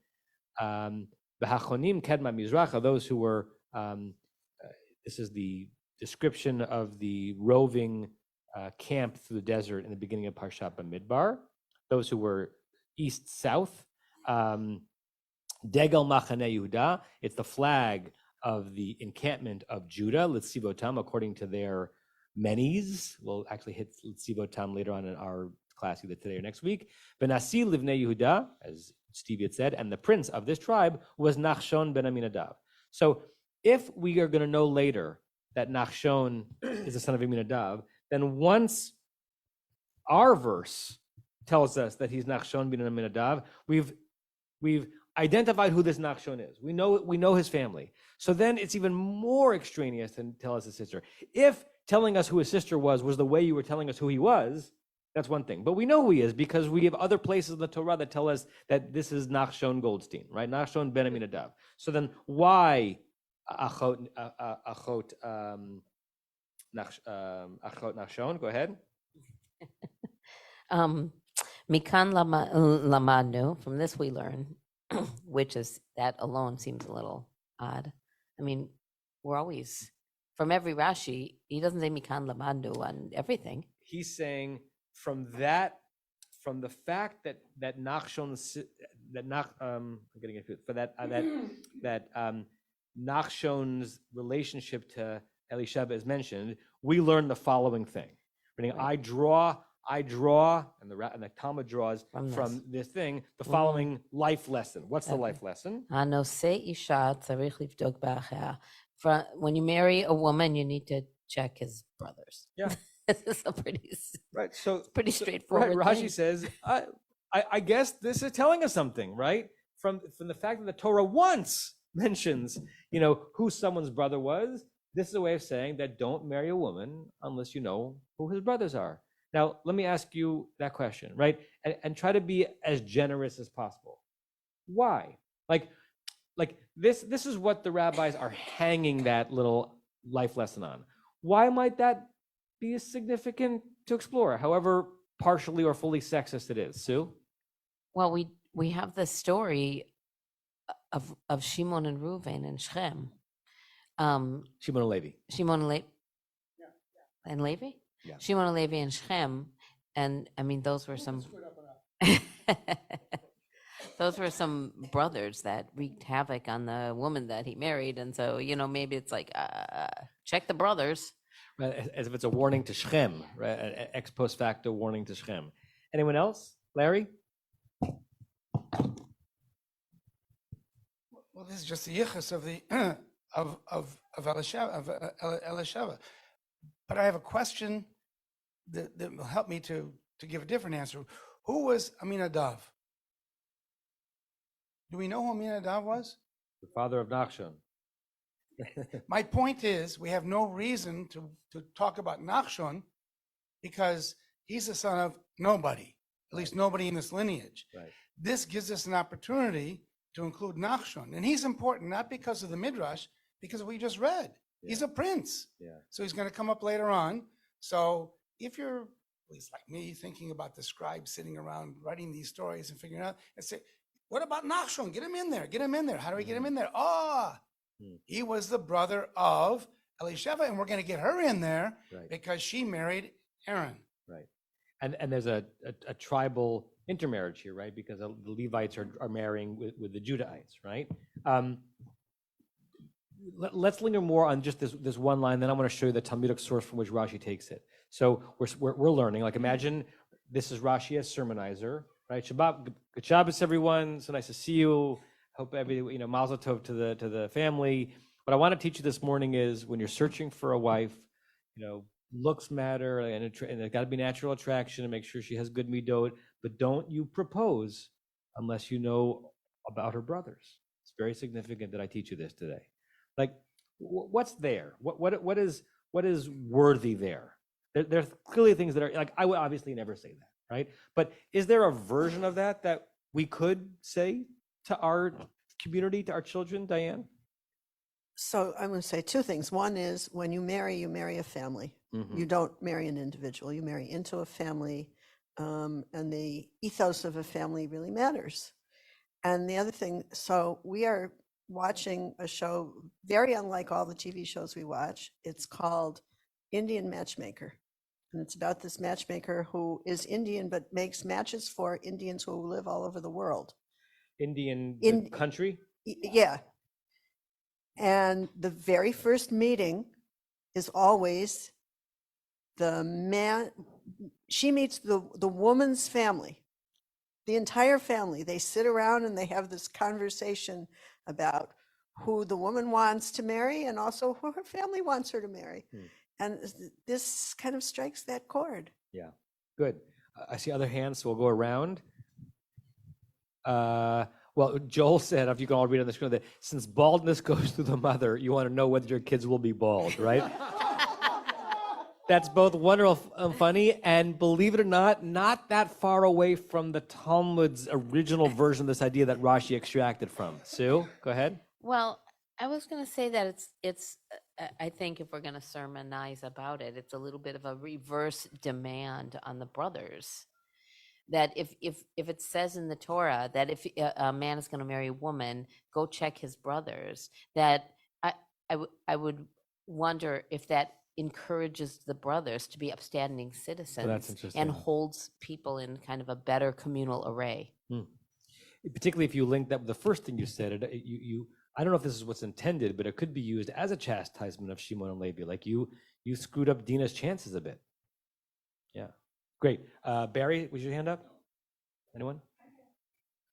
Hachonim Kedma Mizracha, those who were, this is the description of the roving camp through the desert in the beginning of Parshat Bamidbar. Those who were east-south. Degel Machane Yehuda, it's the flag of the encampment of Judah, Litzivotam, according to their menes. We'll actually hit Litzivotam later on in our class, either today or next week. Benasi Livnei Yehuda, as Steve had said, and the prince of this tribe was Nachshon ben Aminadav. So if we are going to know later that Nachshon is the son of Aminadav, then once our verse tells us that he's Nachshon ben Aminadav, we've identified who this Nachshon is. We know his family. So then it's even more extraneous than tell us his sister. If telling us who his sister was the way you were telling us who he was, that's one thing. But we know who he is because we have other places in the Torah that tell us that this is Nachshon Goldstein, right? Nachshon ben Aminadav. So then why Achot Nachshon? Go ahead. Mikan Lamanu, from this we learn, which is, that alone seems a little odd. I mean, we're always, from every Rashi, he doesn't say Mikan Lamanu on everything. He's saying from the fact that Nachshon, I'm getting into it, for that Nachshon's relationship to Elisheva is mentioned, we learn the following thing. Meaning, right. I draw, and the Talmud draws from this thing, the following life lesson. What's the life lesson? When you marry a woman, you need to check his brothers. Yeah. This is a pretty straightforward. Right, Rashi thing. says, I guess this is telling us something, right? From the fact that the Torah once mentions, who someone's brother was, this is a way of saying that don't marry a woman unless you know who his brothers are. Now, let me ask you that question, right? And try to be as generous as possible. Why? Like this is what the rabbis are hanging that little life lesson on. Why might that be significant to explore, however partially or fully sexist it is? Sue? Well, we have the story of Shimon and Reuven and Shem. Shimon and Levi. And Levi? Yeah. Shimon and Levi and Shem, and I mean those were some brothers that wreaked havoc on the woman that he married, and so maybe it's like check the brothers. Right, as if it's a warning to Shem, right? An ex post facto warning to Shem. Anyone else? Larry? Well, this is just the yichus of the of Elisheva. But I have a question that will help me to give a different answer. Who was Aminadav? Do we know who Aminadav was? The father of Nachshon. My point is, we have no reason to talk about Nachshon because He's the son of nobody, at least nobody in this lineage. Right. This gives us an opportunity to include Nachshon. And he's important not because of the Midrash, because of what we just read. Yeah. He's a prince. Yeah. So he's going to come up later on. So if you're, at least like me, thinking about the scribes sitting around writing these stories and figuring out, and say, what about Nachshon? Get him in there. Get him in there. How do we get him in there? He was the brother of Elisheva, and we're going to get her in there because she married Aaron. Right. And there's a tribal intermarriage here, right? Because the Levites are marrying with the Judahites, right? Let's linger more on just this one line, then I want to show you the Talmudic source from which Rashi takes it. So we're learning, like imagine this is Rashi as sermonizer, right? Shabbat, good Shabbos, everyone. So nice to see you. Hope Mazel Tov to the family. What I want to teach you this morning is when you're searching for a wife, looks matter, and there's got to be natural attraction, and make sure she has good midot. But don't you propose unless you know about her brothers. It's very significant that I teach you this today. Like, what's there? What is worthy there? There's clearly things that are like, I would obviously never say that, right? But is there a version of that we could say to our community, to our children, Diane? So I'm going to say two things. One is when you marry a family. Mm-hmm. You don't marry an individual. You marry into a family, and the ethos of a family really matters. And the other thing, so we are watching a show very unlike all the TV shows we watch. It's called Indian Matchmaker. And it's about this matchmaker who is Indian but makes matches for Indians who live all over the world. Indian country? Yeah. And the very first meeting is always the man, she meets the woman's family, the entire family. They sit around and they have this conversation about who the woman wants to marry and also who her family wants her to marry. And this kind of strikes that chord. Yeah, good. I see other hands, so we'll go around. Well, Joel said, if you can all read on the screen, that since baldness goes through the mother, you want to know whether your kids will be bald, right? That's both wonderful and funny, and believe it or not that far away from the Talmud's original version of this idea that Rashi extracted from. Sue, go ahead. Well, I was going to say that it's. I think if we're going to sermonize about it, it's a little bit of a reverse demand on the brothers. That if it says in the Torah that if a man is going to marry a woman, go check his brothers, that I would wonder if that encourages the brothers to be upstanding citizens and holds people in kind of a better communal array. Particularly if you link that with the first thing you said, I don't know if this is what's intended, but it could be used as a chastisement of Shimon and Levi. Like you screwed up Dina's chances a bit. Yeah. Great. Barry, was your hand up? Anyone?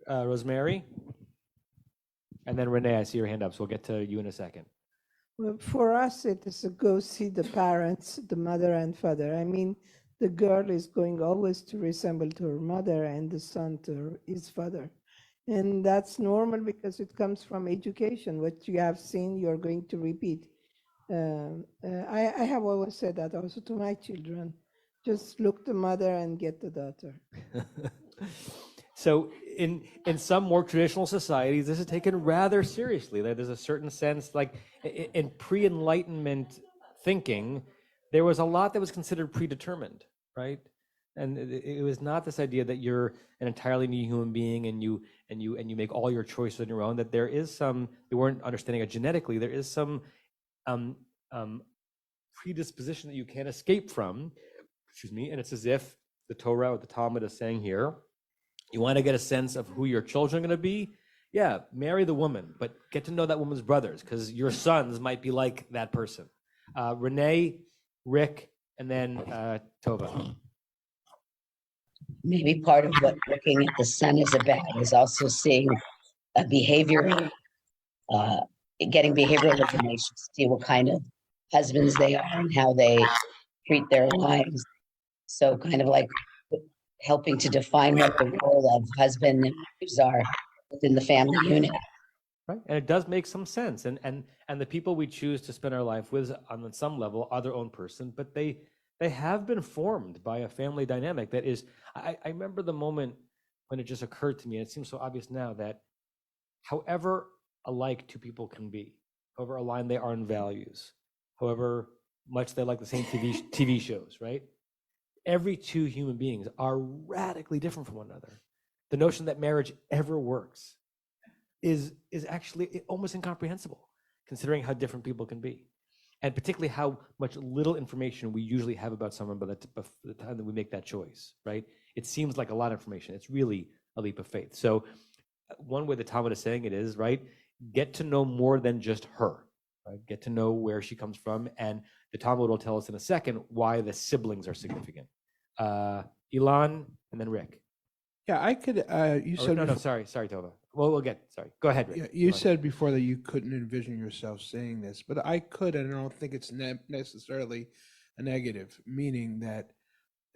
Rosemary? And then Renee, I see your hand up, so we'll get to you in a second. Well, for us, it is to go see the parents, the mother and father. I mean, the girl is going always to resemble to her mother and the son to his father. And that's normal because it comes from education. What you have seen, you're going to repeat. I have always said that also to my children. Just look the mother and get the daughter. So in some more traditional societies, this is taken rather seriously. There's a certain sense, like in pre-Enlightenment thinking, there was a lot that was considered predetermined, right? And it was not this idea that you're an entirely new human being and you make all your choices on your own. That there is some, they weren't understanding it genetically. There is some predisposition that you can't escape from. Excuse me. And it's as if the Torah or the Talmud is saying here, you want to get a sense of who your children are going to be? Yeah, marry the woman, but get to know that woman's brothers, because your sons might be like that person. Renee, Rick, and then Tova. Maybe part of what looking at the son is about is also seeing a behavioral, getting behavioral information to see what kind of husbands they are and how they treat their wives. So kind of like helping to define what the role of husband and wives are within the family unit. Right, and it does make some sense. And the people we choose to spend our life with on some level are their own person, but they they have been formed by a family dynamic that is, I remember the moment when it just occurred to me, and it seems so obvious now, that however alike two people can be, however aligned they are in values, however much they like the same TV shows, right? Every two human beings are radically different from one another. The notion that marriage ever works is actually almost incomprehensible, considering how different people can be, and particularly how much little information we usually have about someone by the time that we make that choice, right? It seems like a lot of information. It's really a leap of faith. So one way the Talmud is saying it is, right, get to know more than just her, right? Get to know where she comes from, and the Talmud will tell us in a second why the siblings are significant. Ilan, and then Rick. Yeah, I could. You said no, sorry, Tova. Well, we'll get. Sorry, go ahead, Rick. Yeah, you said before that you couldn't envision yourself saying this, but I could, and I don't think it's necessarily a negative. Meaning that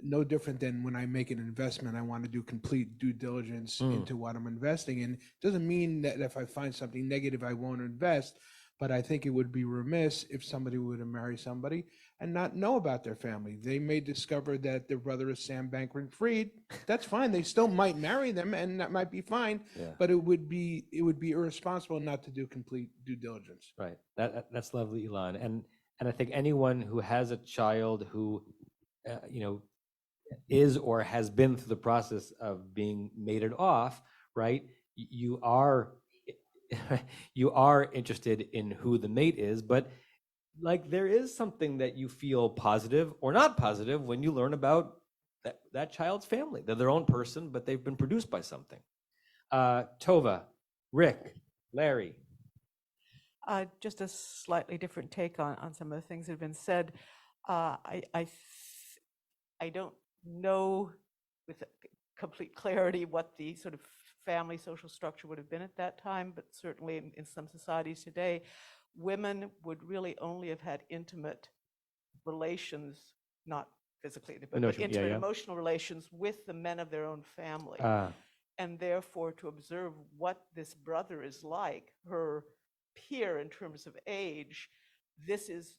no different than when I make an investment, I want to do complete due diligence into what I'm investing in. It doesn't mean that if I find something negative, I won't invest. But I think it would be remiss if somebody were to marry somebody and not know about their family. They may discover that their brother is Sam Bankman-Fried. That's fine. They still might marry them, and that might be fine. Yeah. But it would be irresponsible not to do complete due diligence. Right. That's lovely, Ilan. And I think anyone who has a child who, is or has been through the process of being mated off, right? You are interested in who the mate is, but like there is something that you feel positive or not positive when you learn about that child's family. They're their own person, but they've been produced by something. Tova, Rick, Larry. Just a slightly different take on some of the things that have been said. I don't know with complete clarity what the sort of family social structure would have been at that time, but certainly in some societies today, women would really only have had intimate relations, not physically, but intimate emotional relations with the men of their own family. And therefore, to observe what this brother is like, her peer in terms of age, this is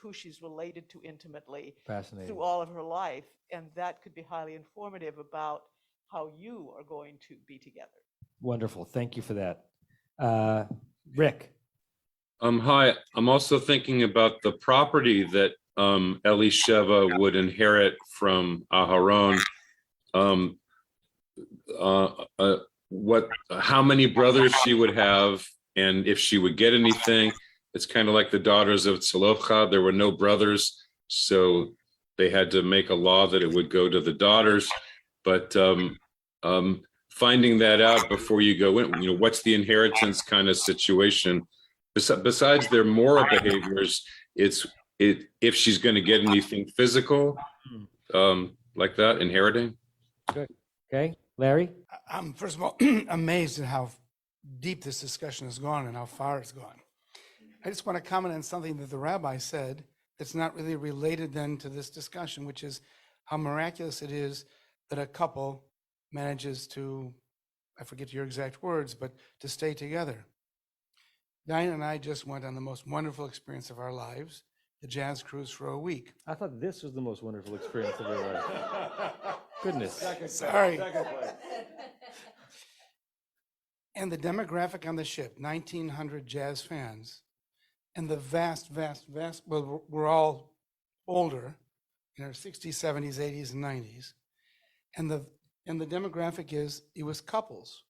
who she's related to intimately through all of her life. And that could be highly informative about how you are going to be together. Wonderful. Thank you for that. Rick. Hi. I'm also thinking about the property that Elisheva would inherit from Aharon. How many brothers she would have, and if she would get anything. It's kind of like the daughters of Tzalofcha. There were no brothers, so they had to make a law that it would go to the daughters. But finding that out before you go in, what's the inheritance kind of situation? Besides their moral behaviors, if she's going to get anything physical like that, inheriting. Good. Okay, Larry. I'm first of all amazed at how deep this discussion has gone and how far it's gone. I just want to comment on something that the rabbi said that's not really related then to this discussion, which is how miraculous it is that a couple manages to, I forget your exact words, but to stay together. Diane and I just went on the most wonderful experience of our lives, the jazz cruise for a week. I thought this was the most wonderful experience of your life. Goodness. Sorry. And the demographic on the ship, 1,900 jazz fans, and the vast, well, we're all older, in our 60s, 70s, 80s, and 90s. And the demographic is, it was couples.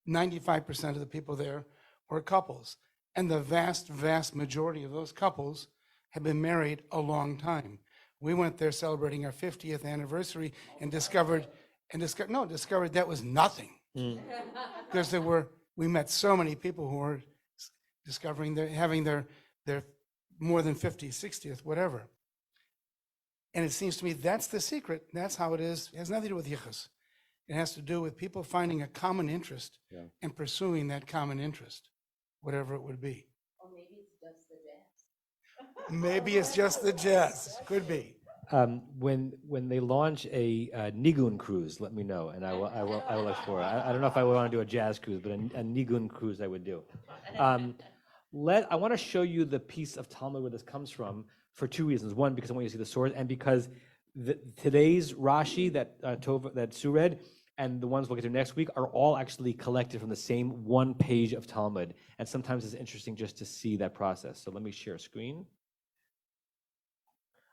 95% of the people there were couples. And the vast majority of those couples have been married a long time. We went there celebrating our 50th anniversary and discovered that was nothing. Because we met so many people who were discovering having their more than 50th, 60th, whatever. And it seems to me that's the secret. That's how it is. It has nothing to do with yichus. It has to do with people finding a common interest and pursuing that common interest, whatever it would be. Or maybe it's just the jazz. Maybe it's just the jazz. Could be. When they launch a Nigun cruise, let me know, and I will explore. I don't know if I would want to do a jazz cruise, but a Nigun cruise I would do. I want to show you the piece of Talmud where this comes from for two reasons. One, because I want you to see the source, and because today's Rashi that Sue read and the ones we'll get to next week are all actually collected from the same one page of Talmud. And sometimes it's interesting just to see that process. So let me share a screen.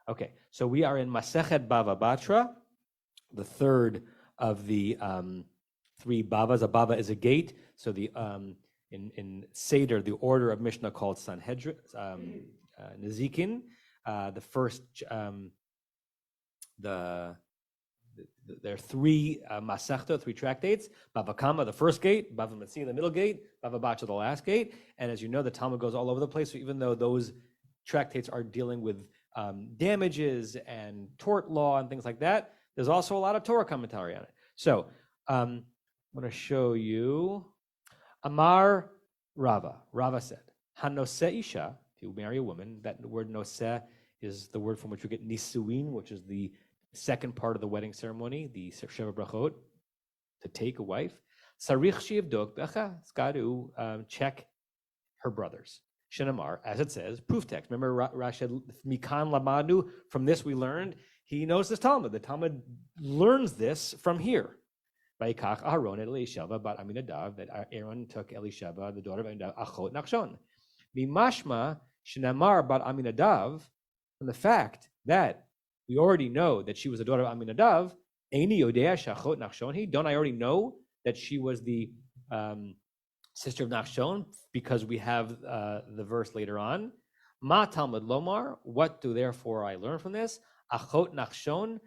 Okay, so we are in Masechet Bava Batra, the third of the three Bavas. A Bava is a gate. So the in Seder, the order of Mishnah called Sanhedrin, Nezikin, the first, there are three Masechta, three tractates. Bava Kama, the first gate. Bava Metzia, the middle gate. Bava Batra, the last gate. And as you know, the Talmud goes all over the place. So even though those tractates are dealing with damages and tort law and things like that, there's also a lot of Torah commentary on it. So I'm going to show you. Amar Rava. Rava said, Hanose Isha, if you marry a woman, that word noseh is the word from which we get nisuin, which is the second part of the wedding ceremony, the Sheva Brachot, to take a wife. Sarich sheyivdok becha, it's got to check her brothers. Shenamar, as it says, proof text. Remember Rashi, Mikan Lamadu, from this we learned. He knows this Talmud. The Talmud learns this from here. Vayikach Aharon et Elisheva bat Aminadav, that Aaron took Elisheva, the daughter of Aminadav, Achot Nachshon. Mimashma Shenamar bat Aminadav, from the fact that we already know that she was the daughter of Aminadav, Eini Yodea Shachot Nachshon, don't I already know that she was the sister of Nachshon, because we have the verse later on. Ma Talmud Lomar, what do therefore I learn from this? Achot Nachshon,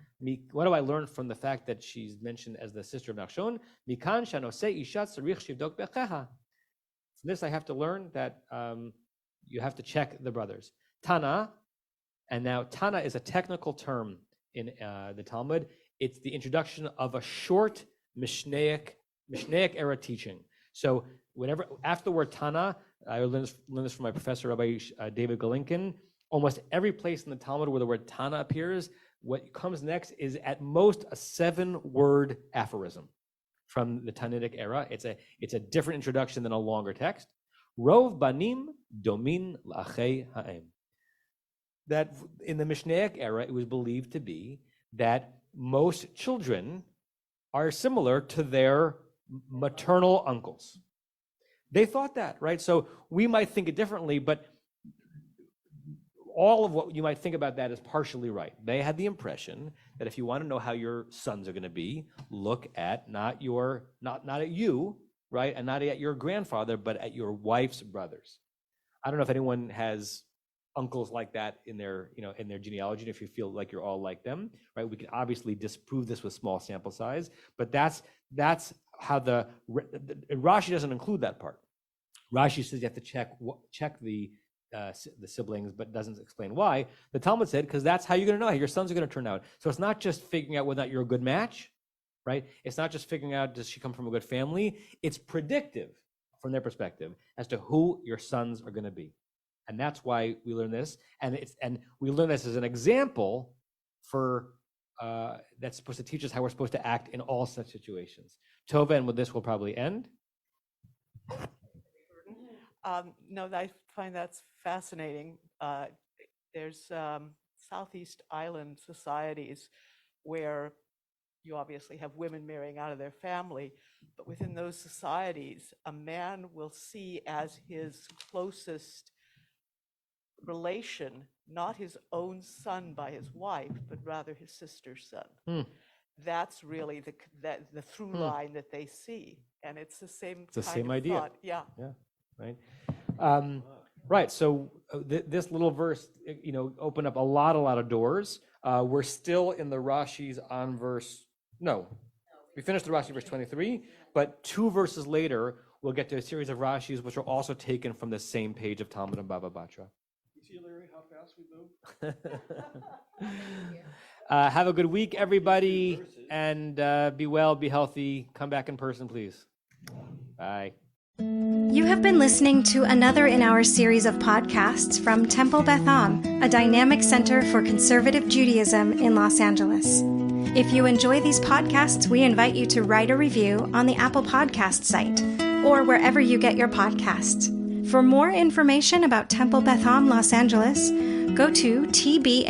what do I learn from the fact that she's mentioned as the sister of Nachshon? Mikan Shanose Ishat Sarich Shivdok Becheha. From this I have to learn that you have to check the brothers. Tana, and now Tana is a technical term in the Talmud. It's the introduction of a short Mishnaic era teaching. So whenever, after the word Tana, I learned this from my professor, Rabbi David Galinkin, almost every place in the Talmud where the word Tana appears, what comes next is at most a 7-word aphorism from the Tannaitic era. It's a different introduction than a longer text. Rov banim domin la'achei ha'em. That in the Mishnaic era, it was believed to be that most children are similar to their maternal uncles. They thought that, right? So we might think it differently, but all of what you might think about that is partially right. They had the impression that if you want to know how your sons are going to be, look at not at you, right, and not at your grandfather, but at your wife's brothers. I don't know if anyone has uncles like that in their genealogy, and if you feel like you're all like them, right? We can obviously disprove this with small sample size, but that's how Rashi doesn't include that part. Rashi says you have to check the siblings, but doesn't explain why. The Talmud said, because that's how you're going to know how your sons are going to turn out. So it's not just figuring out whether or not you're a good match, right? It's not just figuring out, does she come from a good family? It's predictive from their perspective as to who your sons are going to be. And that's why we learn this. And we learn this as an example for that's supposed to teach us how we're supposed to act in all such situations. Tova, and with this we'll probably end. No, I find that's fascinating. There's Southeast Island societies where you obviously have women marrying out of their family, but within those societies, a man will see as his closest relation not his own son by his wife, but rather his sister's son. That's really the through line that they see, and it's the same. It's the same idea. Thought. Yeah. Right. Right. So this little verse, opened up a lot of doors. We're still in the Rashi's on verse. No, we finished the Rashi verse 23, but 2 verses later we'll get to a series of Rashis which are also taken from the same page of Talmud and Bava Batra. See, Larry, how fast we move? Have a good week, everybody, and be well, be healthy. Come back in person, please. Bye. You have been listening to another in our series of podcasts from Temple Beth Am, a dynamic center for conservative Judaism in Los Angeles. If you enjoy these podcasts, we invite you to write a review on the Apple Podcast site or wherever you get your podcasts. For more information about Temple Beth Am Los Angeles, go to tbala.org